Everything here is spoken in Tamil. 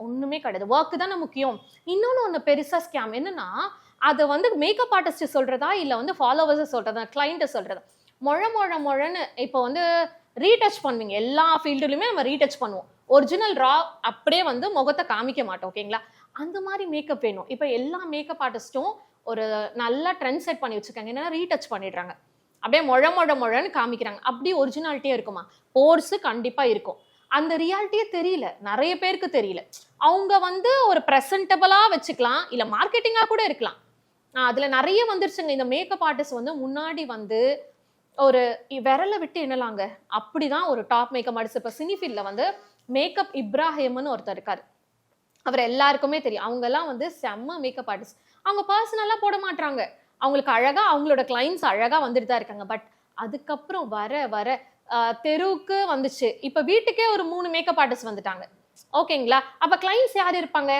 ஒண்ணுமே கிடையாது. ஒர்க் தானே முக்கியம். இன்னொன்னு பெருசா ஸ்கேம் என்னன்னா, அத வந்து மேக்கப் ஆர்டிஸ்ட் சொல்றதா, இல்ல வந்து ஃபாலோவர்ஸ் சொல்றதா, கிளையன்ட் சொல்றதா. மொழன்னு இப்ப வந்து ரீடச் பண்ணுவீங்க. எல்லா ஃபீல்டுலயுமே நம்ம ரீடச் பண்ணுவோம். ஒரிஜினல் ரா அப்படியே வந்து முகத்த காமிக்க மாட்டோம். ஓகேங்களா? அந்த மாரி மேக்கப் வேணும். இப்ப எல்லா மேக்கப் ஆர்டிஸ்டும் ஒரு நல்ல ட்ரெண்ட் செட் பண்ணி வச்சிருக்காங்க. என்னன்னா ரீடச் பண்ணிடுறாங்க. அப்படியே மொழன்னு காமிக்கிறாங்க. அப்படி ஒரிஜினாலிட்டியா இருக்குமா? போர்ஸ் கண்டிப்பா இருக்கும். அந்த ரியாலிட்டியே தெரியல. நெறைய பேருக்கு தெரியல. அவங்க வந்து ஒரு பிரசன்டபிளா வச்சுக்கலாம். இல்ல மார்க்கெட்டிங்கா கூட இருக்கலாம். அதுல நெறைய வந்துருச்சுங்க. இந்த மேக்கப் ஆர்டிஸ்ட் வந்து முன்னாடி வந்து ஒரு விரல விட்டு எண்ணலாங்க. அப்படிதான் ஒரு டாப் மேக்கப் ஆர்டிஸ்ட். இப்ப சினி ஃபீல்ட்ல வந்து மேக்கப் இப்ராஹிம்னு ஒருத்தர் இருக்காரு. அவர் எல்லாருக்குமே தெரியும். அவங்கலாம் வந்து செம்ம மேக்கப் ஆர்டிஸ்ட். அவங்க பர்சனலா போட மாட்றாங்க. அவங்களுக்கு அழகா அவங்களோட கிளையன்ட்ஸ் அழகா வந்துட்டு தான் இருக்காங்க. பட் அதுக்கப்புறம் வர தெருவுக்கு வந்துச்சு. இப்ப வீட்டுக்கே ஒரு 3 மேக்கப் ஆர்டிஸ்ட் வந்துட்டாங்க. ஓகேங்களா? அப்ப கிளையன்ட்ஸ் யார் இருப்பாங்க?